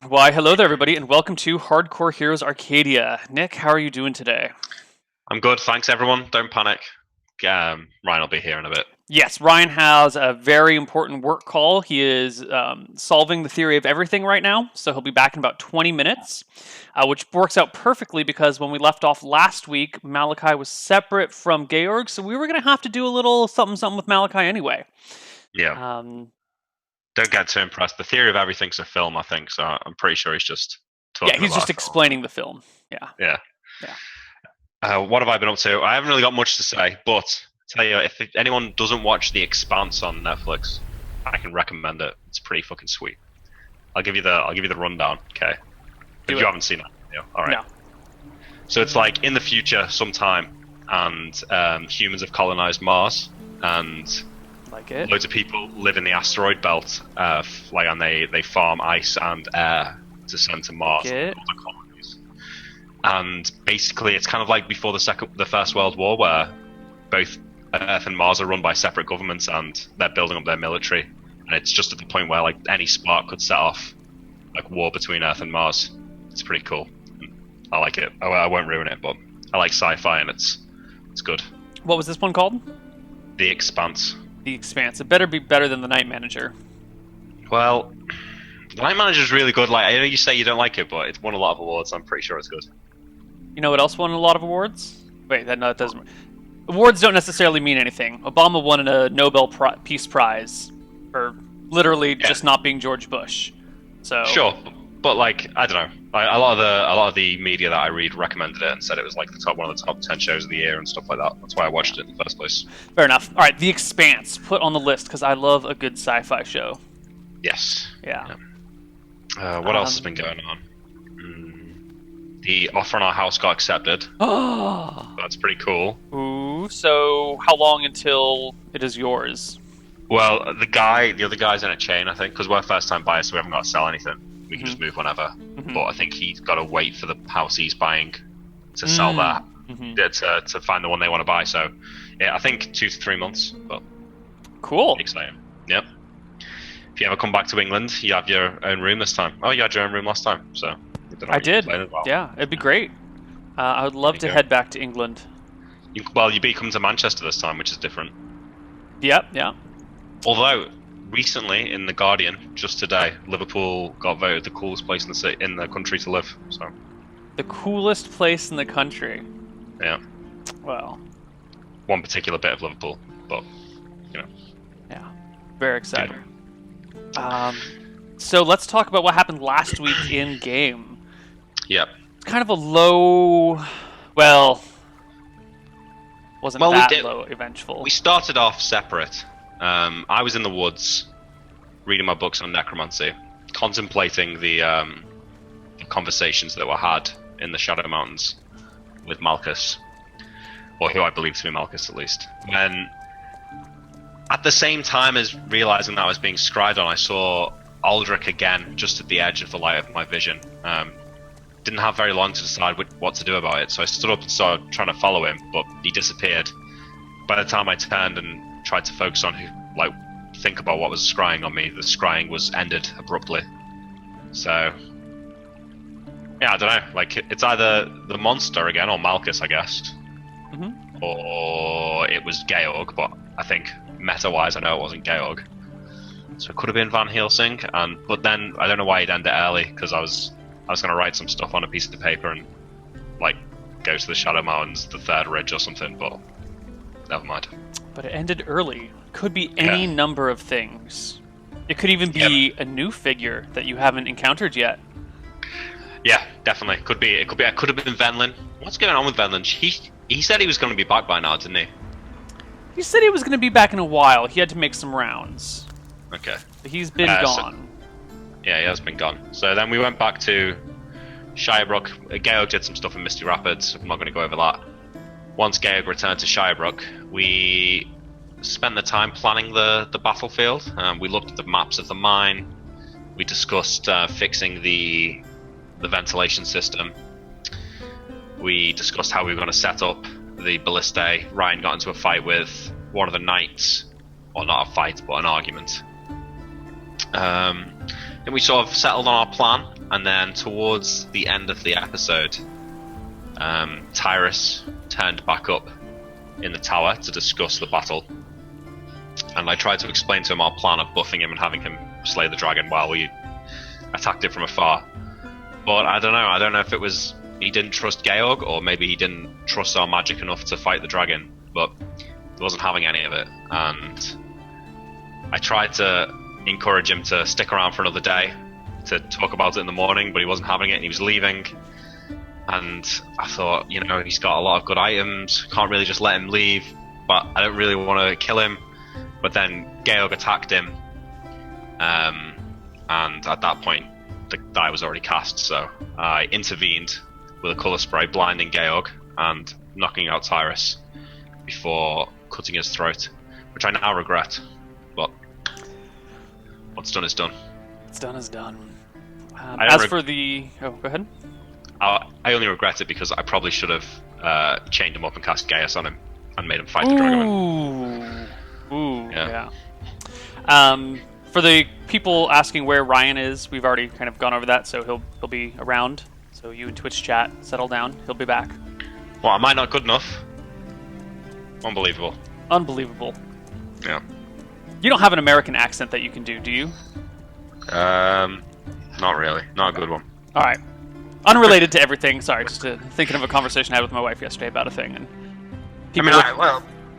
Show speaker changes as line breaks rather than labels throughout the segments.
Why, hello there, everybody, and welcome to Hardcore Heroes Arcadia. Nick, how are you doing today?
I'm good, thanks everyone. Don't panic. Ryan will be here in a bit.
Yes, Ryan has a very important work call. He is solving the theory of everything right now, so he'll be back in about 20 minutes, which works out perfectly because when we left off last week, Malachi was separate from Georg, so we were going to have to do a little something with Malachi anyway.
Yeah.
Um,
Don't get too impressed. The theory of everything's a film, I think, so I'm pretty sure he's just
yeah,
talking
he's
about
just
a film.
explaining the film. Yeah,
Yeah.
yeah.
What have I been up to? I haven't really got much to say, but tell you, if anyone doesn't watch The Expanse on Netflix, I can recommend it. It's pretty fucking sweet. I'll give you the rundown, okay? If you haven't seen it, yeah. All right.
No.
So it's like in the future, sometime, and humans have colonized Mars, and
Like it.
loads of people live in the asteroid belt, and they farm ice and air to send to Mars
Like
and
it.
other colonies. And basically, it's kind of like before the First World War, where both Earth and Mars are run by separate governments, and they're building up their military. And it's just at the point where like any spark could set off like war between Earth and Mars. It's pretty cool. I like it. I won't ruin it, but I like sci-fi, and it's good.
What was this one called?
The Expanse.
The Expanse. It better be better than The Night Manager.
Well, the Night Manager is really good. Like I know you say you don't like it, but it's won a lot of awards. I'm pretty sure it's good.
You know what else won a lot of awards? Wait, no, it doesn't. Awards don't necessarily mean anything. Obama won a Nobel Peace Prize for literally just not being George Bush. So
Sure, but like I don't know. A lot of the media that I read recommended it and said it was like one of the top 10 shows of the year and stuff like that. That's why I watched it in the first place.
fair enough. All right, The Expanse put on the list because I love a good sci-fi show.
Yes.
Yeah.
What else has been going on? The offer on our house got accepted.
Oh.
That's pretty cool.
Ooh. So how long until it is yours?
Well, the other guy's in a chain, I think, because we're first-time buyers, so we haven't got to sell anything. We can just move whenever. But I think he's got to wait for the house he's buying to sell that, to find the one they want to buy. So, yeah, I think 2 to 3 months. But
Cool.
exciting. Yep. If you ever come back to England, you have your own room this time. Oh, you had your own room last time, so
I did. Yeah, it'd be great. I would love to head back to England.
You come to Manchester this time, which is different.
Yep. Yeah.
Although recently, in the Guardian, just today, Liverpool got voted the coolest place in the country to live. So
The coolest place in the country.
yeah,
Well.
one particular bit of Liverpool, but you know.
Yeah. Very exciting. So let's talk about what happened last week in game.
Yep.
It's kind of a low. Well, wasn't that low. Eventful.
We started off separate. I was in the woods, reading my books on necromancy, contemplating the conversations that were had in the Shadow Mountains with Malchus, or who I believe to be Malchus at least. When, at the same time as realizing that I was being scried on, I saw Aldrich again, just at the edge of the light of my vision. Didn't have very long to decide what to do about it, so I stood up and started trying to follow him, but he disappeared. By the time I turned and tried to focus on think about what was scrying on me, the scrying was ended abruptly. So yeah, I don't know. Like it's either the monster again or Malchus, I guess, or it was Georg. But I think meta-wise, I know it wasn't Georg. So it could have been Van Helsing, but then I don't know why he'd end it early, because I was going to write some stuff on a piece of paper and like go to the Shadow Mountains, the Third Ridge or something, but never mind.
But it ended early. Could be any number of things. It could even be a new figure that you haven't encountered yet.
Yeah, definitely. Could be. It could have been Venlin. What's going on with Venlin? He said he was going to be back by now, didn't he?
He said he was going to be back in a while. He had to make some rounds.
Okay.
But he's been gone.
Yeah, he has been gone. So then we went back to Shirebrook. Georg did some stuff in Misty Rapids. I'm not going to go over that. Once Georg returned to Shirebrook, we spent the time planning the battlefield. We looked at the maps of the mine. We discussed fixing the ventilation system. We discussed how we were going to set up the ballistae. Ryan got into a fight with one of the knights. Well, not a fight, but an argument. Then we sort of settled on our plan. And then towards the end of the episode, Tyrus turned back up in the tower to discuss the battle. And I tried to explain to him our plan of buffing him and having him slay the dragon while we attacked it from afar. But I don't know. I don't know if it was he didn't trust Georg, or maybe he didn't trust our magic enough to fight the dragon. But he wasn't having any of it. And I tried to encourage him to stick around for another day to talk about it in the morning, but he wasn't having it and he was leaving. And I thought, you know, he's got a lot of good items, can't really just let him leave, but I don't really want to kill him. But then Georg attacked him, and at that point the die was already cast, so I intervened with a colour spray, blinding Georg and knocking out Tyrus before cutting his throat, which I now regret, but what's done is done.
What's done is done.
Oh,
go ahead.
I only regret it because I probably should have chained him up and cast Gaius on him and made him fight the dragon.
Ooh,
yeah.
For the people asking where Ryan is, we've already kind of gone over that, so he'll be around. So you and Twitch chat, settle down. He'll be back.
Well, am I not good enough? Unbelievable. Yeah.
You don't have an American accent that you can do you?
Not really. Not a good one.
All right. Unrelated to everything. Sorry, just thinking of a conversation I had with my wife yesterday about a thing. And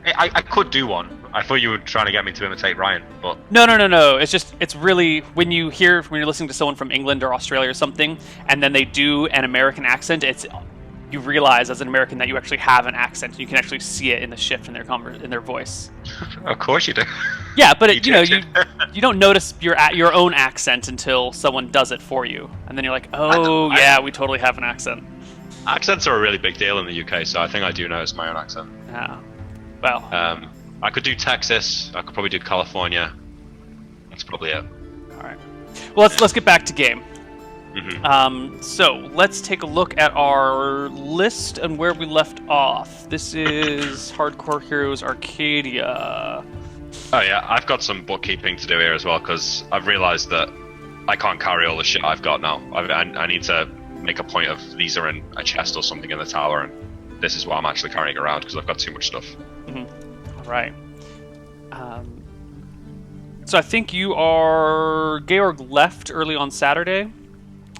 I could do one. I thought you were trying to get me to imitate Ryan, but
no. It's really when you're listening to someone from England or Australia or something, and then they do an American accent. You realize as an American that you actually have an accent. You can actually see it in the shift in their voice.
Of course you do.
Yeah, but you don't notice your own accent until someone does it for you, and then you're like, oh yeah, we totally have an accent.
Accents are a really big deal in the UK, so I think I do notice my own accent.
Yeah. Well.
I could do Texas. I could probably do California. That's probably it.
All right. Well, let's get back to game.
Mm-hmm.
So let's take a look at our list and where we left off. This is Hardcore Heroes Arcadia.
Oh yeah, I've got some bookkeeping to do here as well because I've realised that I can't carry all the shit I've got now. I need to make a point of these are in a chest or something in the tower, and this is what I'm actually carrying around because I've got too much stuff.
Mm-hmm. All right. So I think Georg left early on Saturday,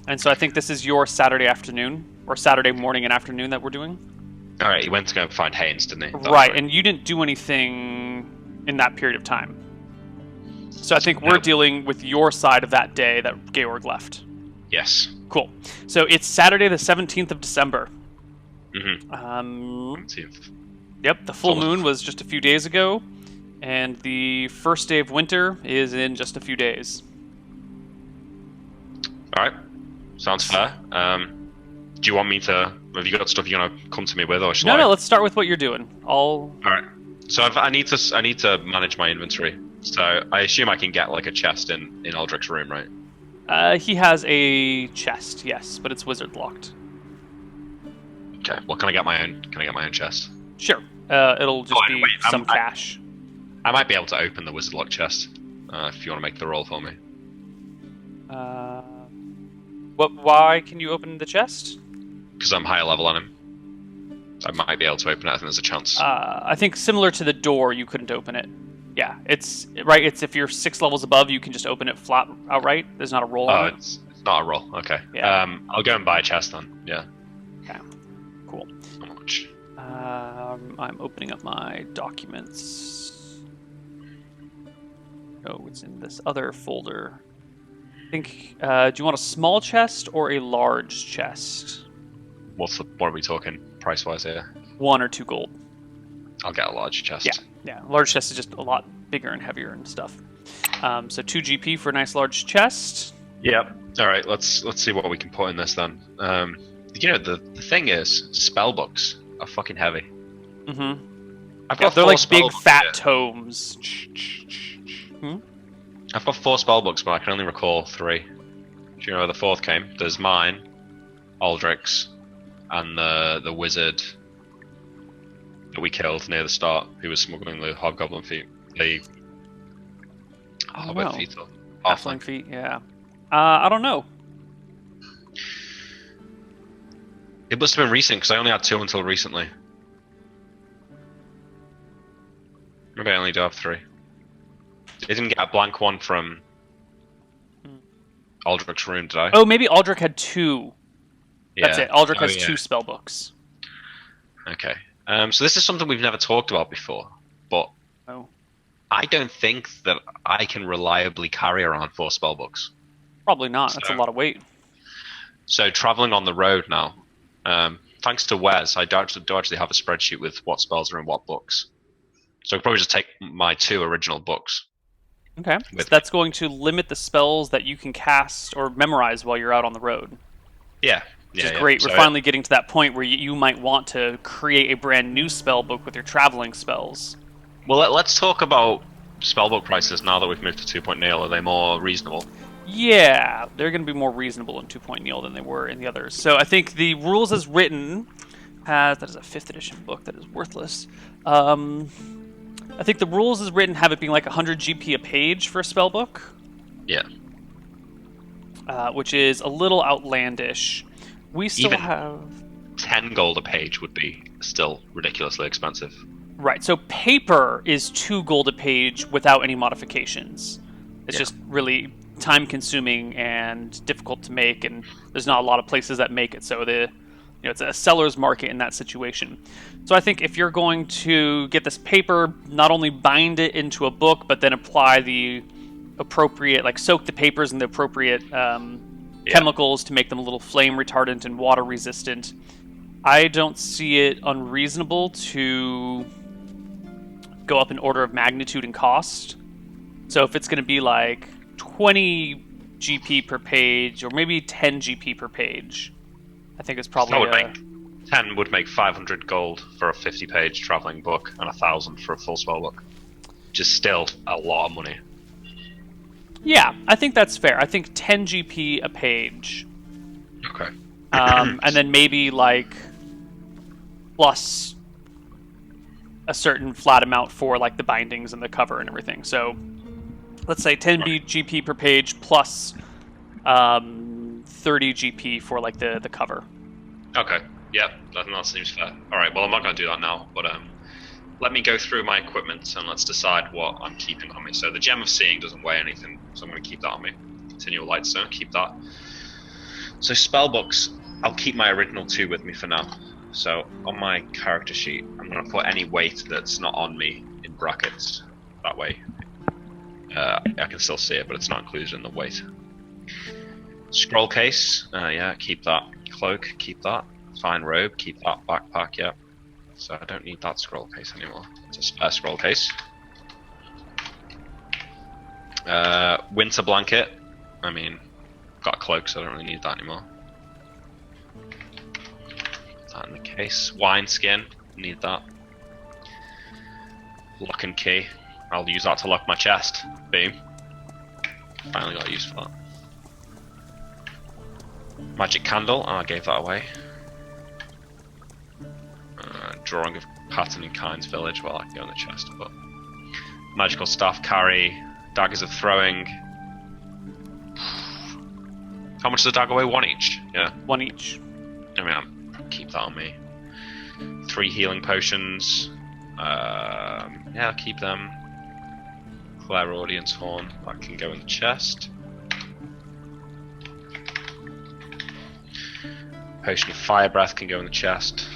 and so I think this is your Saturday afternoon or Saturday morning and afternoon that we're doing.
All right, he went to go find Haynes, didn't he?
Right, and you didn't do anything in that period of time. So I think we're dealing with your side of that day that Georg left.
Yes.
Cool. So it's Saturday the 17th of December.
Mm-hmm. 17th.
Yep, the full moon was just a few days ago, and the first day of winter is in just a few days.
All right, sounds fair. Do you want me to? Have you got stuff you're gonna come to me with, or shall I?
No. Let's start with what you're doing.
All right. So I need to manage my inventory. So I assume I can get like a chest in Aldrich's room, right?
He has a chest, yes, but it's wizard locked.
Okay. Well, can I get my own? Can I get my own chest?
Sure. It'll just be some cash.
I might be able to open the wizard lock chest if you want to make the roll for me.
Why can you open the chest?
Because I'm higher level on him. I might be able to open it. I think there's a chance.
I think similar to the door, you couldn't open it. Yeah, it's if you're 6 levels above, you can just open it flat outright. There's not a roll on it.
It's not a roll. Okay.
Yeah.
I'll go and buy a chest then. Yeah.
Okay. Cool.
How much?
I'm opening up my documents. Oh, it's in this other folder. I think. Do you want a small chest or a large chest?
What are we talking price-wise here?
1 or 2 gold.
I'll get a large chest.
Yeah. Large chest is just a lot bigger and heavier and stuff. So 2 GP for a nice large chest.
Yep. All right. Let's see what we can put in this then. The thing is, spell books are fucking heavy.
Mm-hmm. They're like big fat tomes.
I've got 4 spell books, but I can only recall 3. Do you know where the 4th came? There's mine, Aldrich's, and the wizard that we killed near the start, who was smuggling the hobgoblin feet. The feet or
halfling feet, yeah. I don't know.
It must have been recent, because I only had 2 until recently. Maybe I only do have 3. I didn't get a blank one from Aldrich's room, did I?
Oh, maybe Aldrich had 2.
Yeah.
That's it. Aldrich has
yeah.
2 spell books.
Okay. So this is something we've never talked about before, but I don't think that I can reliably carry around 4 spell books.
Probably not. That's a lot of weight.
So traveling on the road now, thanks to Wes, I do actually have a spreadsheet with what spells are in what books. So I'll probably just take my 2 original books.
Okay. So that's going to limit the spells that you can cast or memorize while you're out on the road.
Yeah.
Which is great. We're finally getting to that point where you might want to create a brand new spell book with your traveling spells.
Well, let's talk about spellbook prices now that we've moved to 2. Neal. Are they more reasonable?
Yeah, they're going to be more reasonable in 2. Neal than they were in the others. So I think the rules as written that is a 5th edition book that is worthless. I think the rules as written have it being like 100 GP a page for a spellbook.
Yeah.
Which is a little outlandish. We still have
10 gold a page would be still ridiculously expensive.
Right. So paper is 2 gold a page without any modifications. It's just really time consuming and difficult to make, and there's not a lot of places that make it. So it's a seller's market in that situation. So I think if you're going to get this paper, not only bind it into a book, but then apply the appropriate, like soak the papers in the appropriate chemicals to make them a little flame retardant and water resistant, I don't see it unreasonable to go up in order of magnitude and cost. So if it's going to be like 20 GP per page, or maybe 10 GP per page, I think it's probably
10 would make 500 gold for a 50-page traveling book and 1,000 for a full spell book, which is still a lot of money.
Yeah, I think that's fair. I think 10 GP a page.
Okay.
And then maybe like plus a certain flat amount for like the bindings and the cover and everything. So let's say 10 GP per page plus 30 GP for like the cover.
Okay. Yep, that seems fair. Alright, well I'm not going to do that now, but let me go through my equipment and let's decide what I'm keeping on me. So the Gem of Seeing doesn't weigh anything, so I'm going to keep that on me. Continual Lightstone, keep that. So spellbooks, I'll keep my original 2 with me for now. So on my character sheet, I'm going to put any weight that's not on me in brackets. That way I can still see it, but it's not included in the weight. Scroll case, yeah, keep that. Cloak, keep that. Fine robe, keep that. Backpack, yeah. So I don't need that scroll case anymore. It's a spare scroll case. Winter blanket. I mean, I've got a cloak, so I don't really need that anymore. Put that in the case. Wine skin, need that. Lock and key. I'll use that to lock my chest. Boom. Finally got use for that. Magic candle, I gave that away. Drawing of pattern in Kind's village, well I can go in the chest, but magical staff carry, daggers of throwing. How much does a dagger weigh? 1 each? Yeah.
1 each.
I mean, I'll keep that on me. 3 healing potions. Yeah, I'll keep them. Clairaudience horn, that can go in the chest. Potion of fire breath can go in the chest.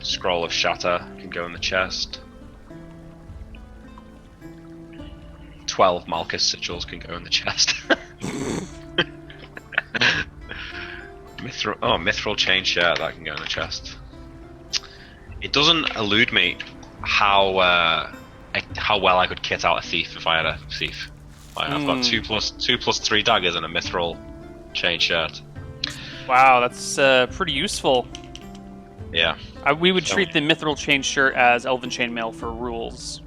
Scroll of shatter can go in the chest. 12 Malchus sigils can go in the chest. Mithril chain shirt, that can go in the chest. It doesn't elude me how well I could kit out a thief if I had a thief. I've got 2 plus 3 daggers and a mithril chain shirt.
Wow, that's pretty useful.
Yeah.
We would treat the mithril chain shirt as elven chainmail for rules.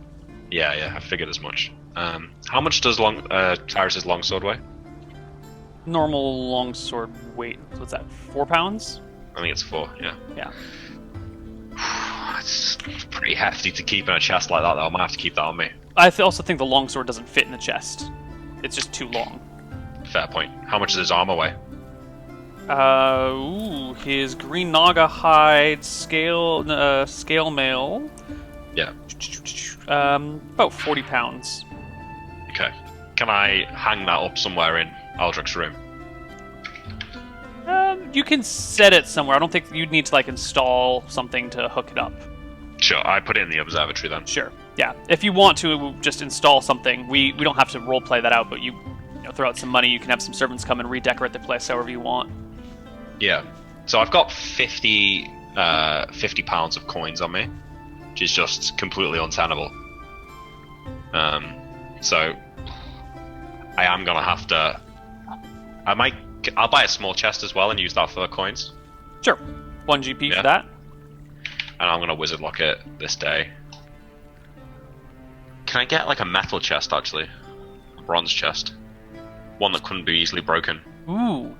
Yeah, I figured as much. How much does Tyrus's longsword weigh?
Normal longsword weight, what's that, 4 pounds?
I think it's 4, yeah.
Yeah.
It's pretty hefty to keep in a chest like that, though. I might have to keep that on me.
I also think the longsword doesn't fit in the chest. It's just too long.
Fair point. How much does his armor weigh?
His green naga hide scale mail.
Yeah.
About 40 pounds.
Okay. Can I hang that up somewhere in Aldrich's room?
You can set it somewhere. I don't think you'd need to like install something to hook it up.
Sure, I put it in the observatory then.
Sure. Yeah. If you want to just install something, we don't have to role play that out, but you throw out some money, you can have some servants come and redecorate the place however you want.
Yeah. So I've got 50 pounds of coins on me, which is just completely untenable. So I am gonna have to. I'll buy a small chest as well and use that for coins.
Sure. 1 GP for that.
And I'm gonna wizard lock it this day. Can I get like a metal chest actually? A bronze chest. One that couldn't be easily broken.
Ooh.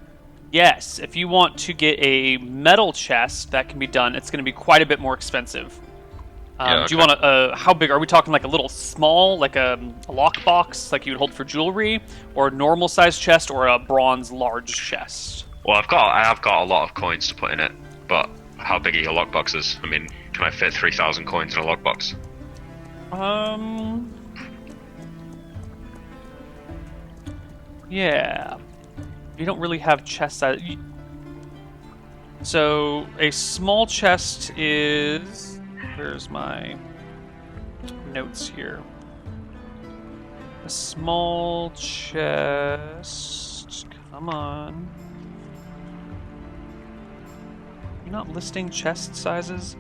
Yes. If you want to get a metal chest, that can be done. It's going to be quite a bit more expensive.
Okay.
Do you want to? How big are we talking? Like a little small, like a lockbox, like you would hold for jewelry, or a normal size chest, or a bronze large chest?
Well, I have got a lot of coins to put in it, but how big are your lockboxes? I mean, can I fit 3,000 coins in a lockbox?
Yeah. You don't really have chest size. So a small chest is. Where's my notes here? A small chest. Come on. You're not listing chest sizes?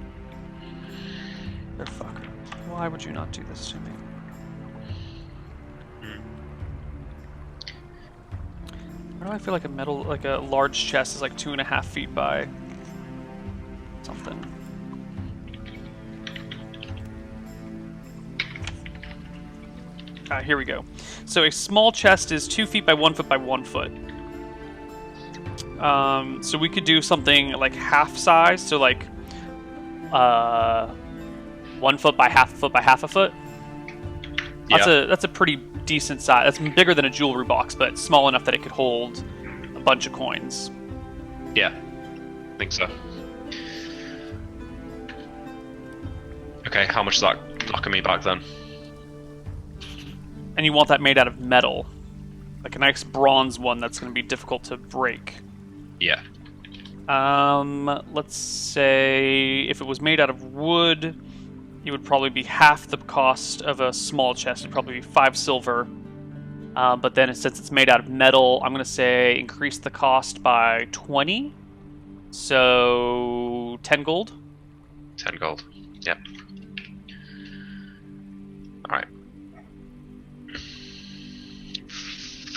You're a fucker. Why would you not do this to me? Why do I feel like a large chest is like 2.5 feet by something? Here we go. So a small chest is 2 feet by 1 foot by 1 foot. So we could do something like half size, so like 1 foot by half a foot by half a foot. That's a pretty decent size. That's bigger than a jewelry box, but small enough that it could hold a bunch of coins.
Yeah, I think so. Okay, how much is that knocking me back then?
And you want that made out of metal. Like a nice bronze one that's going to be difficult to break.
Yeah.
Let's say if it was made out of wood, it would probably be half the cost of a small chest. It'd probably be 5 silver. But then since it's made out of metal, I'm going to say increase the cost by 20. So 10 gold.
10 gold. Yep. Alright.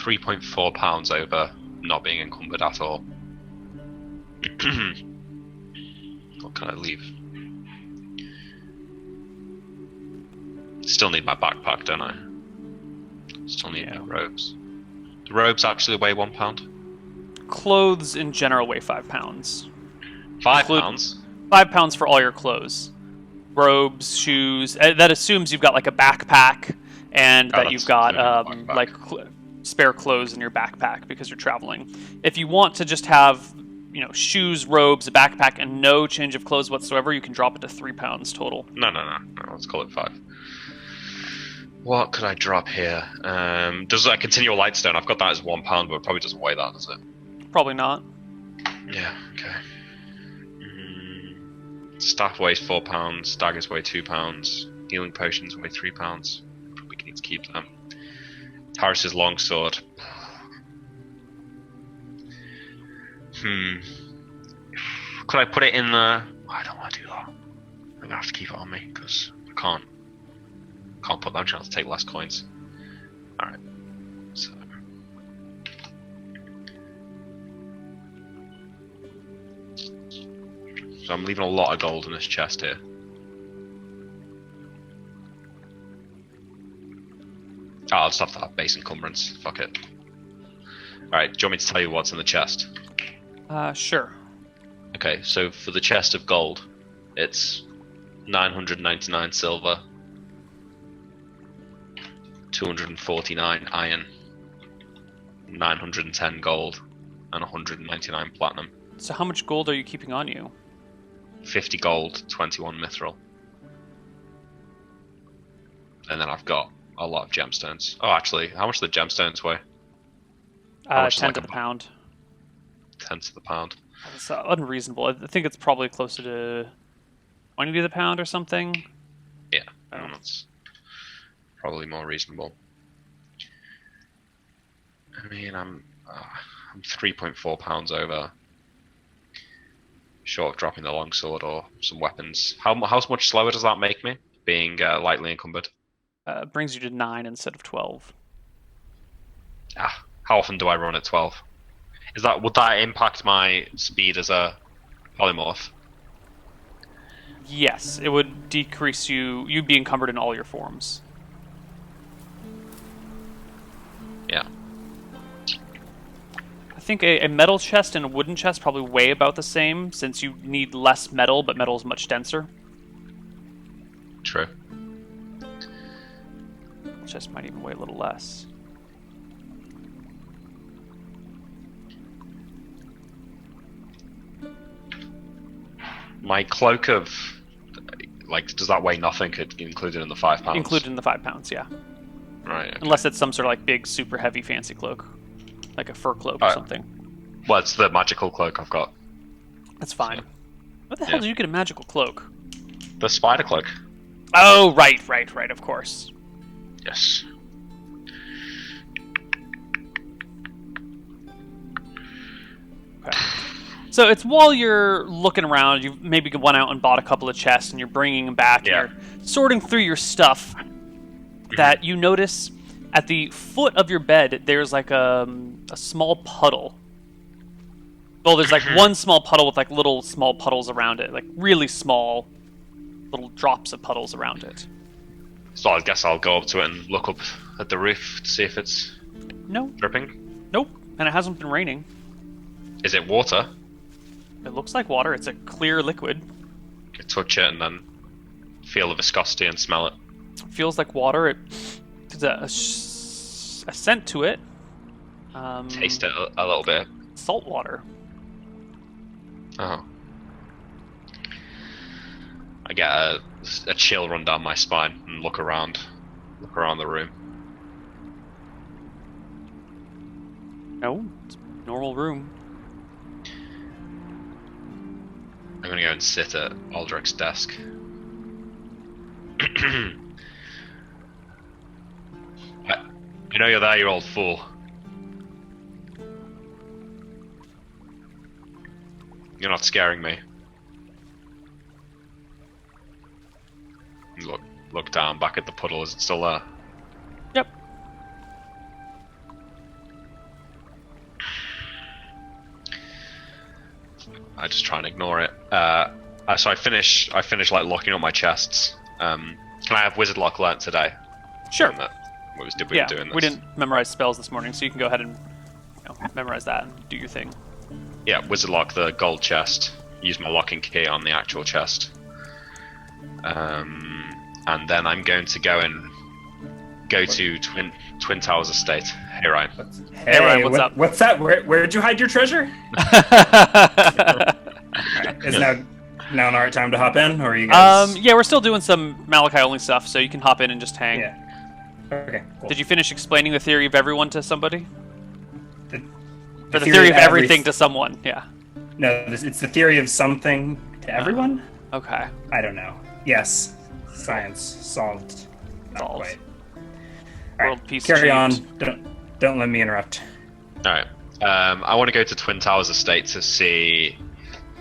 3.4 pounds over not being encumbered at all. What can I leave? Still need my backpack, don't I? Still need my robes. Do robes actually weigh 1 pound?
Clothes in general weigh 5 pounds.
5 pounds?
5 pounds for all your clothes. Robes, shoes. That assumes you've got like a backpack and that you've got spare clothes in your backpack because you're traveling. If you want to just have, shoes, robes, a backpack, and no change of clothes whatsoever, you can drop it to 3 pounds total.
No. Let's call it 5. What could I drop here? Does a continual lightstone? I've got that as 1 pound, but it probably doesn't weigh that, does it?
Probably not.
Yeah. Okay. Staff weighs 4 pounds. Daggers weigh 2 pounds. Healing potions weigh 3 pounds. Probably need to keep them. Harris's longsword. Could I put it in the... I don't want to do that. I'm gonna have to keep it on me because I can't put that. I'm trying to take less coins. Alright. So I'm leaving a lot of gold in this chest here. Oh, I'll just have to have base encumbrance. Fuck it. Alright, do you want me to tell you what's in the chest?
Sure.
Okay, so for the chest of gold, it's 999 silver, 249 iron, 910 gold, and 199 platinum.
So how much gold are you keeping on you?
50 gold, 21 mithril. And then I've got a lot of gemstones. Oh, actually, how much do the gemstones weigh?
10 to the pound.
10 to the pound.
It's unreasonable. I think it's probably closer to 20 to the pound or something.
Yeah, that's probably more reasonable. I mean, I'm 3.4 pounds over, short of dropping the longsword or some weapons. How much slower does that make me, being lightly encumbered?
Brings you to 9 instead of 12.
How often do I run at 12? Would that impact my speed as a polymorph?
Yes, it would decrease you'd be encumbered in all your forms.
Yeah.
I think a metal chest and a wooden chest probably weigh about the same, since you need less metal, but metal is much denser.
True.
Chest might even weigh a little less.
My cloak of, does that weigh nothing? Included in the 5 pounds?
Included in the 5 pounds, yeah.
Right. Okay.
Unless it's some sort of big, super heavy, fancy cloak, like a fur cloak or something.
Well, it's the magical cloak I've got.
That's fine. So, what the hell did you get a magical cloak?
The spider cloak.
Oh, right, of course.
Yes.
Okay. So it's while you're looking around, you've maybe went out and bought a couple of chests, and you're bringing them back, and you're sorting through your stuff, that you notice at the foot of your bed, there's a small puddle. Well, there's one small puddle with little small puddles around it, really small little drops of puddles around it.
So I guess I'll go up to it and look up at the roof to see if it's dripping.
Nope, and it hasn't been raining.
Is it water?
It looks like water. It's a clear liquid.
I touch it and then feel the viscosity and smell it.
It feels like water. There's a scent to it.
Taste it a little bit.
Salt water.
Oh. I get a chill run down my spine and look around the room.
No, it's a normal room.
I'm gonna go and sit at Aldrich's desk. I know you're there, you old fool. You're not scaring me. Look down, back at the puddle. Is it still there?
Yep.
I just try and ignore it. So I finish locking up my chests. Can I have wizard lock learnt today?
Sure.
Doing this?
We didn't memorize spells this morning, so you can go ahead and memorize that and do your thing.
Yeah, wizard lock the gold chest. Use my locking key on the actual chest. And then I'm going to go to Twin Towers Estate. Hey Ryan.
Hey Ryan, what's up?
What's that? Where'd you hide your treasure? Right. Is now an alright time to hop in, or are you guys?
Yeah, we're still doing some Malachi only stuff, so you can hop in and just hang.
Yeah. Okay. Cool.
Did you finish explaining the theory of everyone to somebody?
The
theory of everything to someone, yeah.
No, it's the theory of something to everyone?
Okay.
I don't know. Yes. Science solved. Not quite. Alright, carry on. Don't let me interrupt.
Alright. I want to go to Twin Towers Estate to see...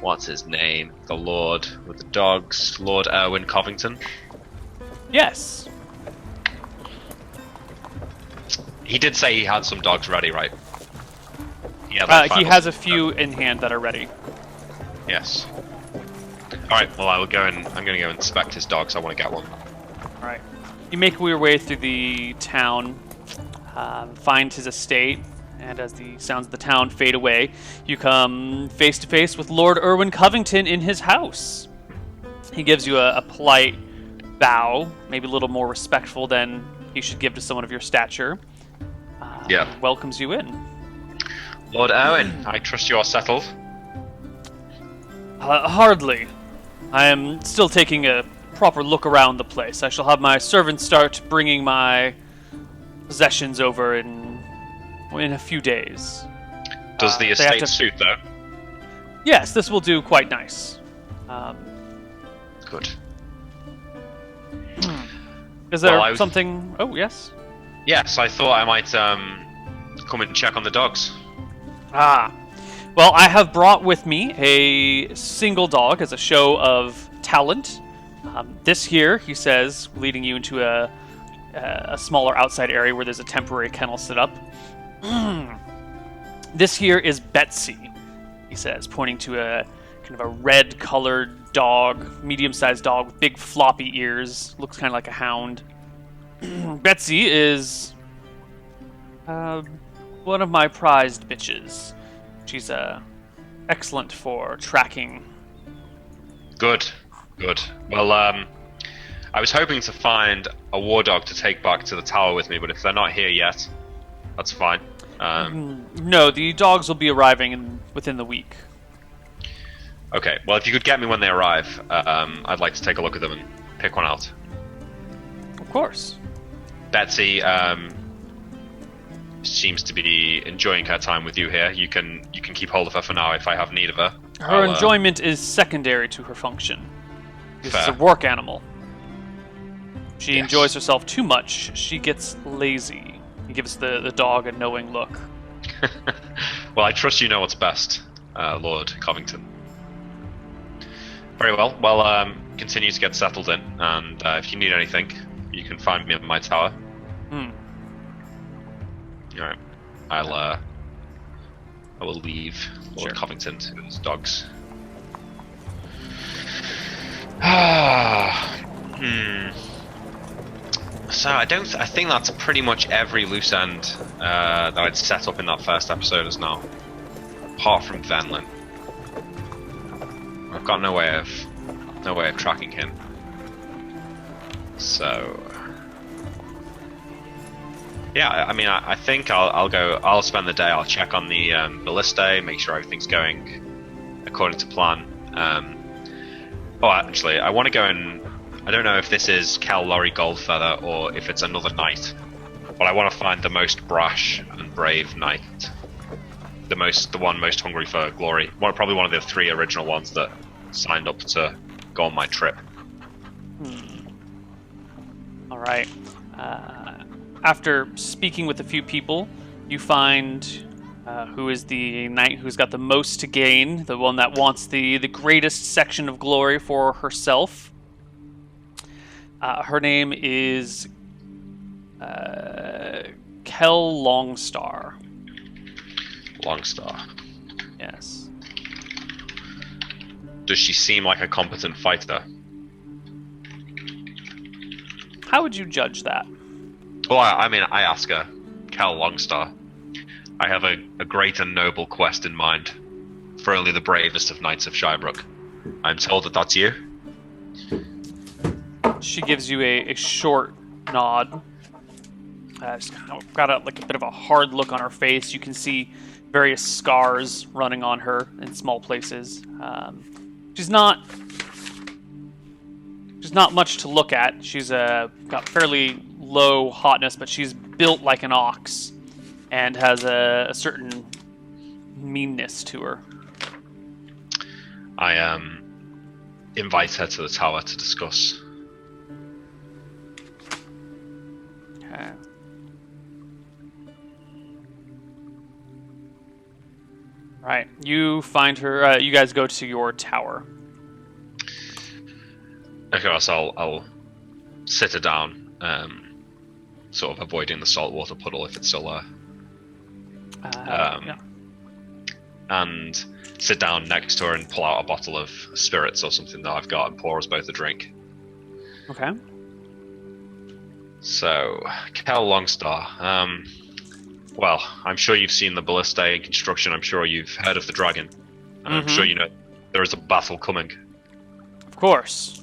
What's his name? The Lord with the dogs. Lord Erwin Covington.
Yes.
He did say he had some dogs ready, right?
Yeah, he has a few in hand that are ready.
Yes. Alright, well I'm going to go inspect his dogs. I want to get one.
Alright. You make your way through the town, find his estate, and as the sounds of the town fade away, you come face to face with Lord Erwin Covington in his house. He gives you a polite bow, maybe a little more respectful than you should give to someone of your stature.
Yeah.
Welcomes you in.
Lord Erwin, I trust you are settled.
Hardly. I am still taking a proper look around the place. I shall have my servants start bringing my possessions over in a few days.
Does the estate suit, though?
Yes, this will do quite nice.
Good.
Is there something... Oh, yes?
Yes, I thought I might come and check on the dogs.
Well, I have brought with me a single dog as a show of talent. This here, he says, leading you into a smaller outside area where there's a temporary kennel set up. This here is Betsy, he says, pointing to a kind of a red-colored dog, medium-sized dog with big floppy ears, looks kind of like a hound. Betsy is one of my prized bitches. She's excellent for tracking.
Good. Well, I was hoping to find a war dog to take back to the tower with me, but if they're not here yet, that's fine.
No, the dogs will be arriving within the week.
Okay, well, if you could get me when they arrive, I'd like to take a look at them and pick one out.
Of course.
Betsy seems to be enjoying her time with you here. You can keep hold of her for now if I have need of her.
Her enjoyment is secondary to her function. This is
Fair.
a work animal. She enjoys herself too much. She gets lazy. He gives the dog a knowing look.
Well, I trust you know what's best, Lord Covington. Very well. Well, continue to get settled in, and if you need anything, you can find me at my tower. Alright. I will leave Lord Covington to his dogs. So I think that's pretty much every loose end that I'd set up in that first episode is now, apart from Venlin. I've got no way of tracking him. So yeah, I mean, I think I'll spend the day. I'll check on the ballistae, make sure everything's going according to plan. Actually, I want to go and I don't know if this is Kel Lorry Goldfeather or if it's another knight, but I want to find the most brash and brave knight, the one most hungry for glory. Probably one of the 3 original ones that signed up to go on my trip.
All right. After speaking with a few people, you find who is the knight who's got the most to gain, the one that wants the greatest section of glory for herself. Her name is Kel Longstar.
Longstar.
Yes.
Does she seem like a competent fighter?
How would you judge that?
Well, I mean, I ask her, Kel Longstar. I have a great and noble quest in mind for only the bravest of knights of Shirebrook. I'm told that that's you.
She gives you a short nod. She's got a bit of a hard look on her face. You can see various scars running on her in small places. She's not much to look at. She's got fairly low hotness, but she's built like an ox and has a certain meanness to her.
I invite her to the tower to discuss.
Okay. Right. You find her. You guys go to your tower.
Okay, so I'll sit her down, sort of avoiding the saltwater puddle if it's still there.
Yeah.
And sit down next to her and pull out a bottle of spirits or something that I've got and pour us both a drink.
Okay.
So, Kel Longstar, well, I'm sure you've seen the ballistae in construction. I'm sure you've heard of the dragon. And I'm sure you know there is a battle coming.
Of course.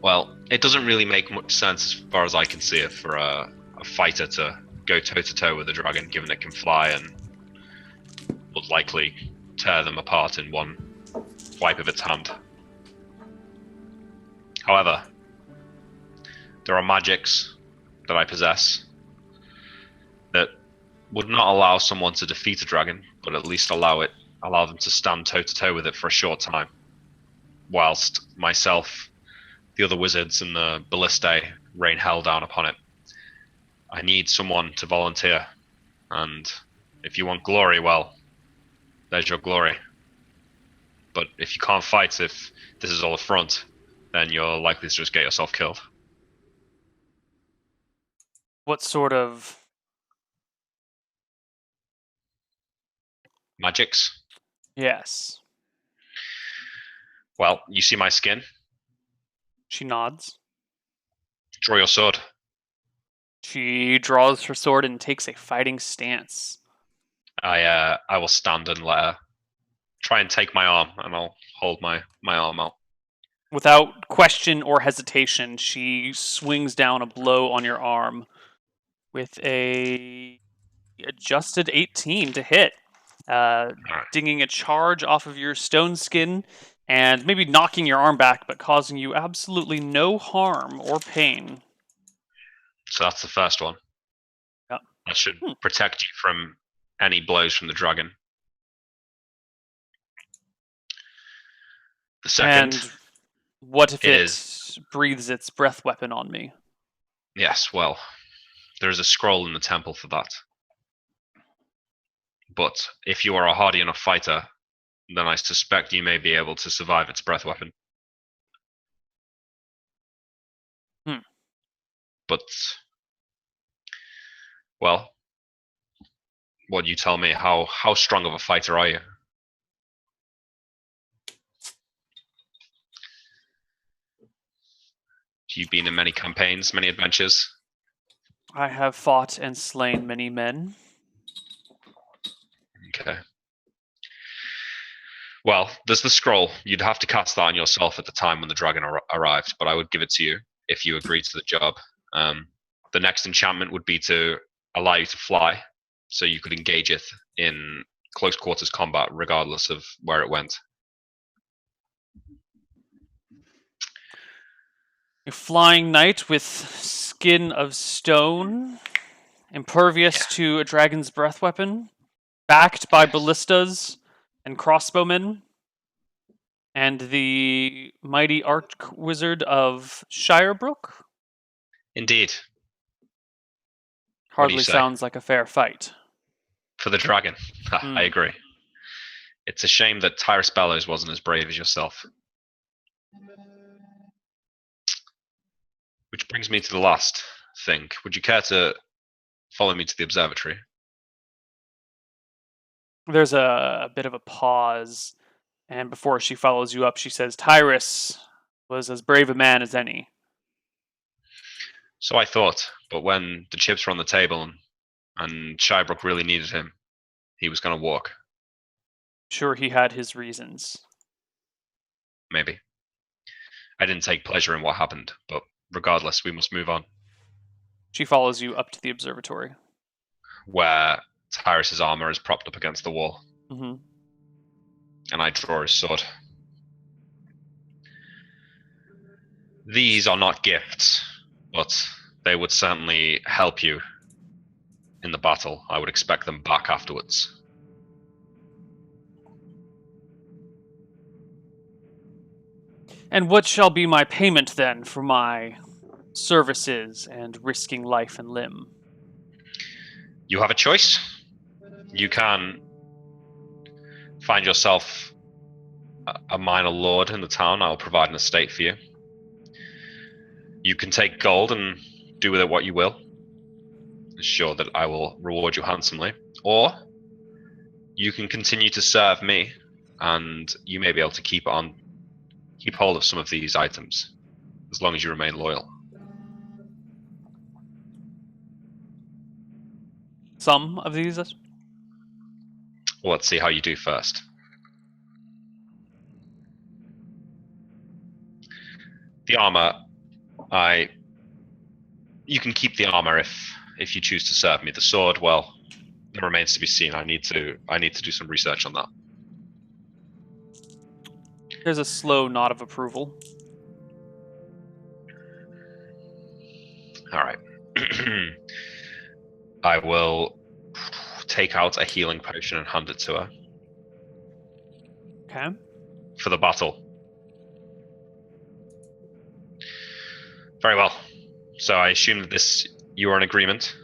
Well, it doesn't really make much sense as far as I can see it for a fighter to go toe-to-toe with the dragon, given it can fly and would likely tear them apart in one swipe of its hand. However, there are magics that I possess that would not allow someone to defeat a dragon, but at least allow them to stand toe-to-toe with it for a short time, whilst myself, the other wizards, and the ballistae rain hell down upon it. I need someone to volunteer, and if you want glory, well, there's your glory. But if you can't fight, if this is all a front, then you're likely to just get yourself killed.
What sort of
magics?
Yes.
Well, you see my skin?
She nods.
Draw your sword.
She draws her sword and takes a fighting stance.
I will stand and let her try and take my arm, and I'll hold my arm out.
Without question or hesitation, she swings down a blow on your arm with a adjusted 18 to hit, dinging a charge off of your stone skin and maybe knocking your arm back, but causing you absolutely no harm or pain.
So that's the first one.
Yep.
That should protect you from any blows from the dragon. The second.
And what if it breathes its breath weapon on me?
Yes, well, there's a scroll in the temple for that. But if you are a hardy enough fighter, then I suspect you may be able to survive its breath weapon. But, well, what you tell me, how strong of a fighter are you? You've been in many campaigns, many adventures?
I have fought and slain many men.
Okay. Well, there's the scroll. You'd have to cast that on yourself at the time when the dragon arrived, but I would give it to you if you agreed to the job. The next enchantment would be to allow you to fly, so you could engage it in close quarters combat regardless of where it went.
A flying knight with skin of stone, impervious to a dragon's breath weapon, backed by ballistas and crossbowmen, and the mighty arch-wizard of Shirebrook?
Indeed.
Hardly sounds like a fair fight.
For the dragon. I agree. It's a shame that Tyrus Bellows wasn't as brave as yourself. Which brings me to the last thing. Would you care to follow me to the observatory?
There's a bit of a pause, and before she follows you up, she says, Tyrus was as brave a man as any.
So I thought, but when the chips were on the table and Shirebrook really needed him, he was going to walk.
Sure, he had his reasons.
Maybe. I didn't take pleasure in what happened, but regardless, we must move on.
She follows you up to the observatory,
where Tyrus's armor is propped up against the wall.
Mm-hmm.
And I draw his sword. These are not gifts, but they would certainly help you in the battle. I would expect them back afterwards.
And what shall be my payment then for my services and risking life and limb?
You have a choice. You can find yourself a minor lord in the town. I'll provide an estate for you. You can take gold and do with it what you will. Sure that I will reward you handsomely. Or you can continue to serve me, and you may be able to keep hold of some of these items, as long as you remain loyal.
Some of these?
Well, let's see how you do first. The armor, you can keep the armor if you choose to serve me. The sword, well, it remains to be seen. I need to do some research on that.
There's a slow nod of approval.
All right. I will take out a healing potion and hand it to her.
Okay.
For the battle. Very well. So I assume that you are in agreement.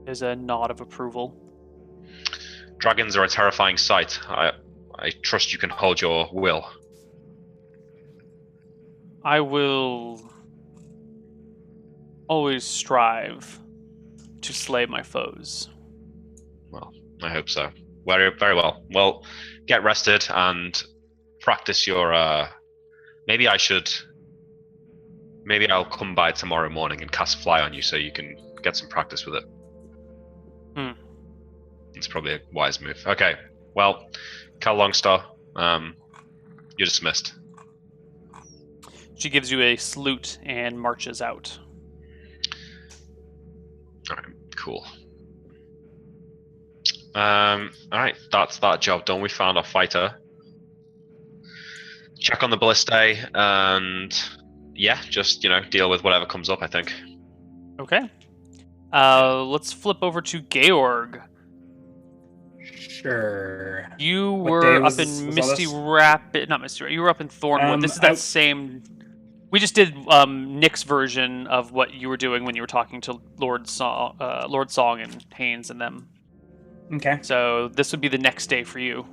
There's a nod of approval.
Dragons are a terrifying sight. I trust you can hold your will.
I will always strive to slay my foes.
Well, I hope so. Very, very well. Well, get rested and practice your. Maybe I'll come by tomorrow morning and cast fly on you so you can get some practice with it. It's probably a wise move. Okay. Well, Cal Longstar, you're dismissed.
She gives you a salute and marches out.
All right. Cool. All right. That's that job done. We found our fighter. Check on the ballistae and just deal with whatever comes up. I think.
Okay. Let's flip over to Georg.
Sure.
You were up in Misty Rapid, not Misty Rapid. You were up in Thornwood. This is that same. We just did Nick's version of what you were doing when you were talking to Lord Song and Haynes and them.
Okay.
So this would be the next day for you.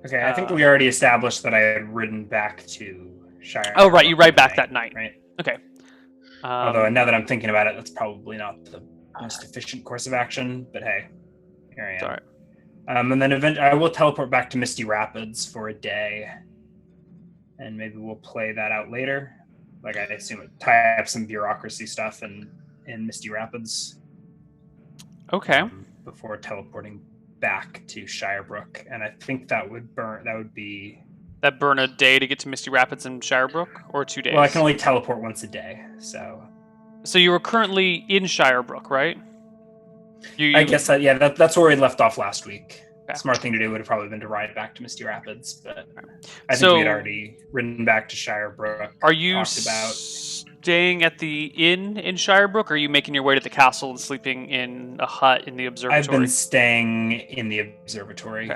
Okay, I think we already established that I had ridden back to Shire.
Oh, right, you ride back that night.
Right.
Okay.
Although now that I'm thinking about it, that's probably not the most efficient course of action. But hey, here I am.
All right.
And then I will teleport back to Misty Rapids for a day, and maybe we'll play that out later. Like I assume it tie up some bureaucracy stuff in Misty Rapids.
Okay.
Before teleporting back to Shirebrook, and I think that would burn
a day to get to Misty Rapids and Shirebrook, or 2 days.
Well, I can only teleport once a day, so
you were currently in Shirebrook, right?
I guess that's where we left off last week.
Okay.
Smart thing to do would have probably been to ride back to Misty Rapids, but I think we had already ridden back to Shirebrook.
Are you staying at the inn in Shirebrook, or are you making your way to the castle and sleeping in a hut in the observatory?
I've been staying in the observatory,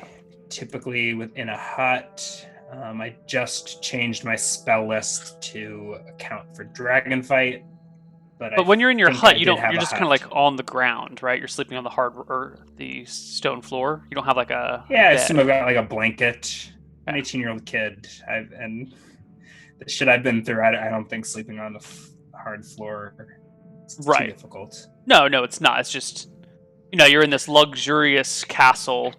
typically within a hut. I just changed my spell list to account for Dragonfight. But
when you're in your hut, you're just kind of like on the ground, right? You're sleeping on the the stone floor. You don't have like a
I assume I've got like a blanket. An 18-year-old kid, and the shit I've been through, I don't think sleeping on the hard floor is too difficult.
No, it's not. It's just you're in this luxurious castle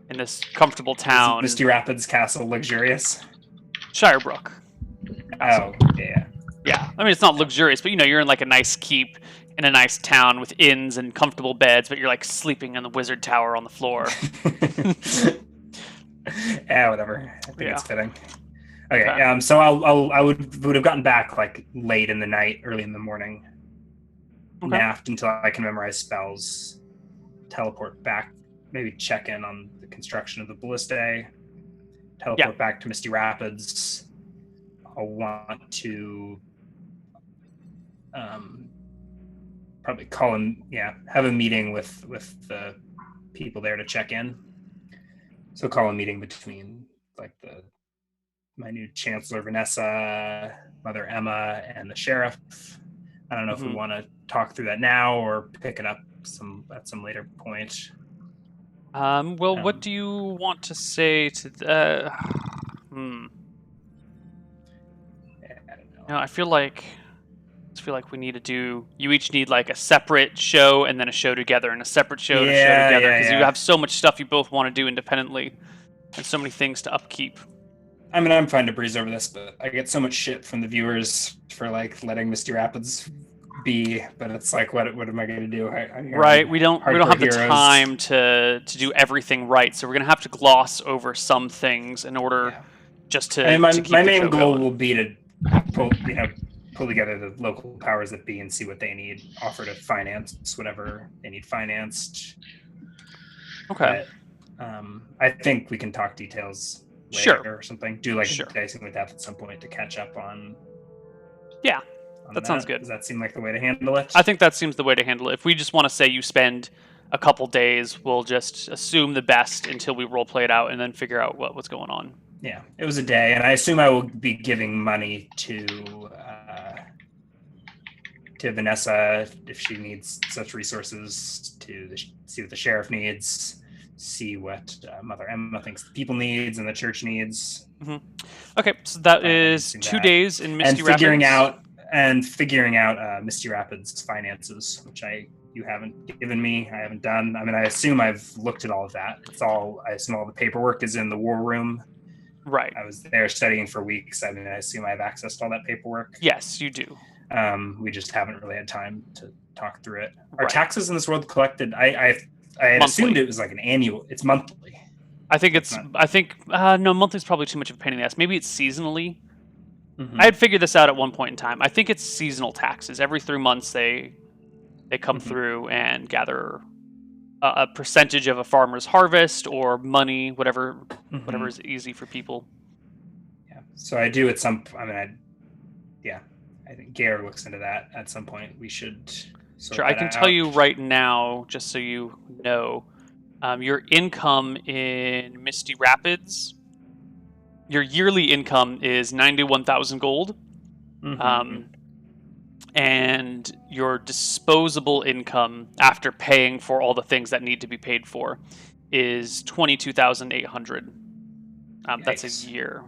in this comfortable town.
Misty Rapids Castle luxurious?
Shirebrook.
Oh, yeah.
Yeah, I mean, it's not luxurious, but you're in like a nice keep in a nice town with inns and comfortable beds, but you're like sleeping in the wizard tower on the floor.
Whatever. I think it's fitting. Okay. So I would have gotten back like late in the night, early in the morning. Okay. Napped until I can memorize spells. Teleport back. Maybe check in on the construction of the ballistae. Teleport back to Misty Rapids. I'll want to probably call him. Have a meeting with the people there to check in. So call a meeting between like my new Chancellor Vanessa, Mother Emma, and the sheriff. I don't know if we want to talk through that now or pick it up at some later point.
What do you want to say to the?
I don't know.
I feel like we need to do. You each need like a separate show and then a show together, and a separate show and a show together, because you have so much stuff you both want to do independently, and so many things to upkeep.
I mean, I'm fine to breeze over this, but I get so much shit from the viewers for like letting Misty Rapids be. But it's like, what am I going to do?
We don't have the time to do everything right, so we're going to have to gloss over some things in order just to.
And my
keep the
main
show
goal
going.
will be to pull together the local powers that be and see what they need. Offer to finance whatever they need financed.
Okay.
But I think we can talk details later or something. Do like a dicing with that at some point to catch up on.
Yeah, that sounds good.
Does that seem like the way to handle it?
I think that seems the way to handle it. If we just want to say you spend a couple days, we'll just assume the best until we role play it out and then figure out what's going on.
Yeah, it was a day, and I assume I will be giving money to Vanessa if she needs such resources, to see what the sheriff needs, see what Mother Emma thinks the people needs and the church needs.
Mm-hmm. Okay, so that is 2 days in Misty Rapids.
Figuring out Misty Rapids finances, which you haven't given me. I haven't done. I mean, I assume I've looked at all of that. I assume all the paperwork is in the war room.
Right.
I was there studying for weeks. I mean, I assume I have access to all that paperwork.
Yes, you do.
We just haven't really had time to talk through it. Are taxes in this world collected? I had assumed it was like an annual. It's monthly.
I think no, monthly is probably too much of a pain in the ass. Maybe it's seasonally. Mm-hmm. I had figured this out at one point in time. I think it's seasonal taxes. Every 3 months they come through and gather a percentage of a farmer's harvest or money, whatever is easy for people.
Yeah. So I do at some. I mean, I think Gare looks into that at some point. We should.
Sure, I can tell you right now, just so you know, your income in Misty Rapids, your yearly income is 91,000 gold. Mm-hmm. And your disposable income after paying for all the things that need to be paid for is 22,800. That's a year.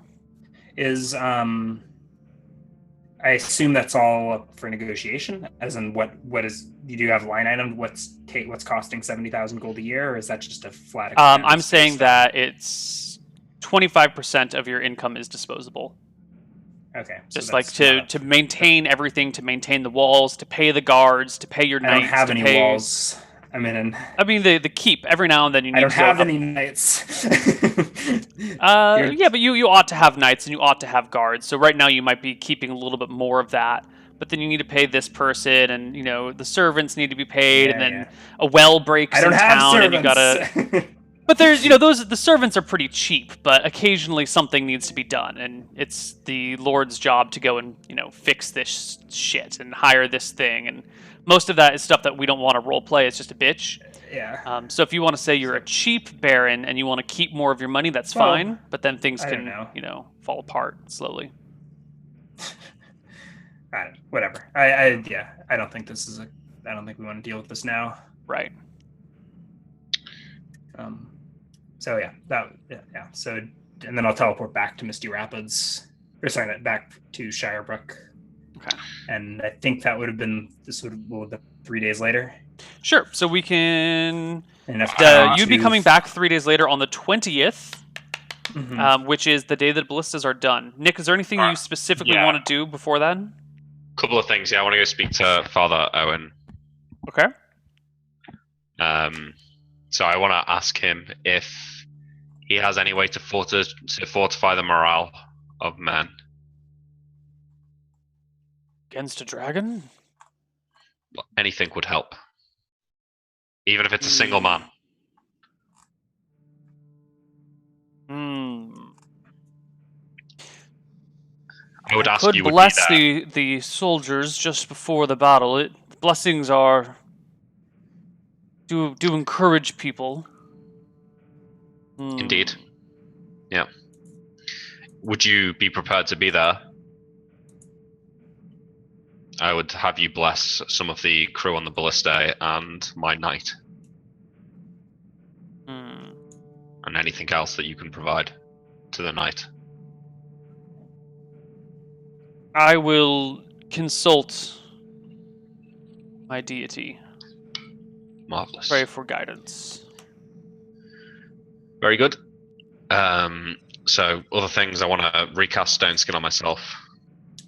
I assume that's all up for negotiation. As in, what is? Do you have a line item? What's costing 70,000 gold a year, or is that just a flat?
I'm saying that it's 25% of your income is disposable.
Okay.
Just like to maintain everything, to maintain the walls, to pay the guards, to pay your knights.
I don't have any walls. I mean,
the keep. Every now and then you need.
I don't have any knights.
Yeah, but you ought to have knights and you ought to have guards. So right now you might be keeping a little bit more of that. But then you need to pay this person, and the servants need to be paid, and then a well breaks in town, and you gotta. But there's, the servants are pretty cheap, but occasionally something needs to be done, and it's the Lord's job to go and, fix this shit and hire this thing, and most of that is stuff that we don't want to role play. It's just a bitch.
Yeah.
So if you want to say you're a cheap baron and you want to keep more of your money, that's fine, but then things can, fall apart slowly.
Whatever. I don't think I don't think we want to deal with this now.
Right.
So So, and then I'll teleport back to Misty Rapids, back to Shirebrook.
Okay.
And I think that would have been 3 days later.
Sure. So we can. You'd be coming back 3 days later on the 20th, which is the day that ballistas are done. Nick, is there anything you specifically want to do before then?
Couple of things. Yeah, I want to go speak to Father Owen.
Okay.
So I want to ask him if he has any way to fortify the morale of men.
Against a dragon?
Anything would help. Even if it's a single man. I would ask you.
Could bless the soldiers just before the battle. Blessings are do encourage people.
Indeed. Yeah. Would you be prepared to be there? I would have you bless some of the crew on the ballista and my knight. And anything else that you can provide to the knight.
I will consult my deity.
Marvelous.
Pray for guidance.
Very good. So, other things, I want to recast Stone Skin on myself.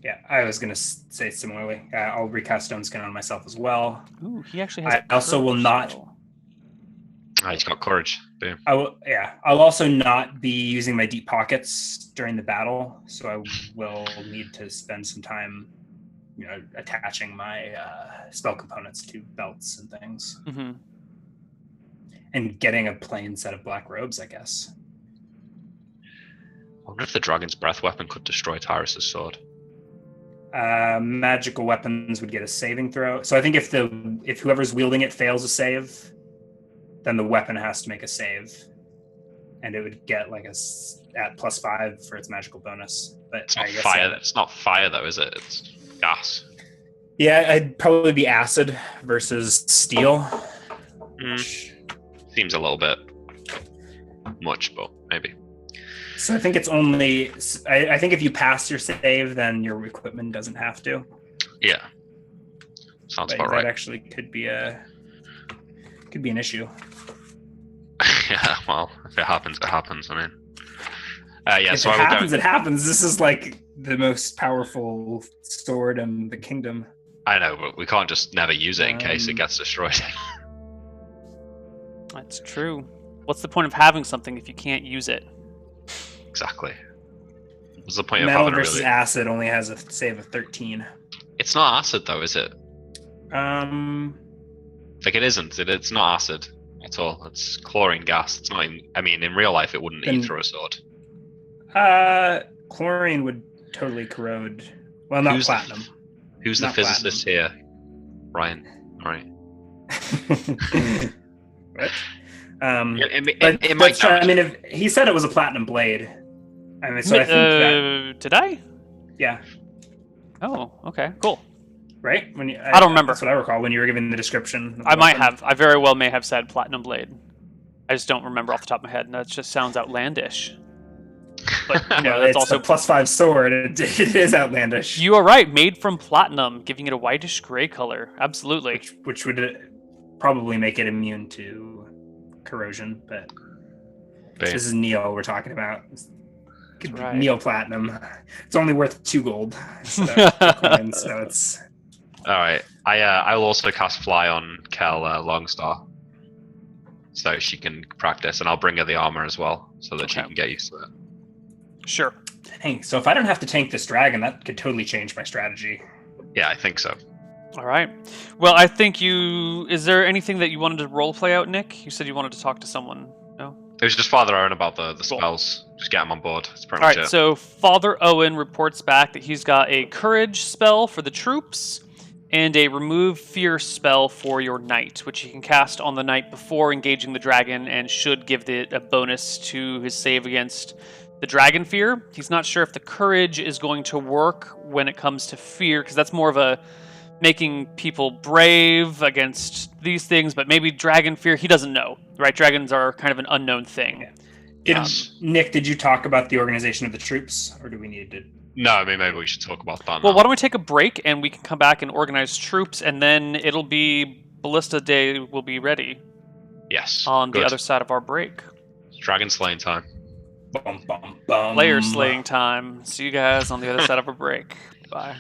Yeah, I was going to say similarly. I'll recast Stone Skin on myself as well.
Ooh, he actually has.
I also will not.
He's got courage. Boom.
I'll also not be using my deep pockets during the battle, so I will need to spend some time attaching my spell components to belts and things.
Mm-hmm.
And getting a plain set of black robes, I guess.
I wonder if the dragon's breath weapon could destroy Tyrus's sword.
Magical weapons would get a saving throw. So I think if whoever's wielding it fails a save, then the weapon has to make a save, and it would get like at +5 for its magical bonus. But
it's not fire. It's not fire though, is it? It's gas.
Yeah, it'd probably be acid versus steel.
Seems a little bit much, but maybe.
So I think it's only. I think if you pass your save, then your equipment doesn't have to.
Yeah, sounds about right.
That actually could be an issue.
Yeah, well, if it happens, it happens. I mean, yeah.
If
so
it happens, it happens. This is like the most powerful sword in the kingdom.
I know, but we can't just never use it in case it gets destroyed.
That's true. What's the point of having something if you can't use it?
Exactly. What's the point
Metal
of having
versus acid only has a save of 13.
It's not acid though, is it?
Like
it isn't. It's not acid at all. It's chlorine gas. It's not. In real life, it wouldn't eat through a sword.
Chlorine would totally corrode. Well, not platinum.
Who's the physicist here? Ryan. All right.
What?
It might
if he said it was a platinum blade, I think that.
Did I?
Yeah.
Oh, okay, cool.
Right?
I don't remember.
That's what I recall when you were giving the description.
I might have. I very well may have said platinum blade. I just don't remember off the top of my head, and that just sounds outlandish. But
that's also a +5 sword. It is outlandish.
You are right. Made from platinum, giving it a whitish gray color. Absolutely.
Which would probably make it immune to corrosion. But this is Neal we're talking about. Right. Neal platinum. It's only worth 2 gold. So it's.
All right. I will also cast Fly on Kel Longstar, so she can practice, and I'll bring her the armor as well, so that she can get used to it.
Sure.
Dang, so if I don't have to tank this dragon, that could totally change my strategy.
Yeah, I think so.
All right. Well, I think is there anything that you wanted to role play out, Nick? You said you wanted to talk to someone. No?
It was just Father Owen about the spells. Just get him on board. That's pretty
much
it.
So Father Owen reports back that he's got a courage spell for the troops and a remove fear spell for your knight, which he can cast on the night before engaging the dragon and should give a bonus to his save against the dragon fear. He's not sure if the courage is going to work when it comes to fear, because that's more of a making people brave against these things, but maybe dragon fear, he doesn't know, right? Dragons are kind of an unknown thing.
Yeah. Nick, did you talk about the organization of the troops, or do we need to?
No, maybe we should talk about that
Well,
now.
why don't we take a break and we can come back and organize troops, and then it'll be Ballista Day will be ready.
Yes.
On the other side of our break.
It's dragon slaying time.
Bum, bum, bum.
Player slaying time. See you guys on the other side of our break. Bye.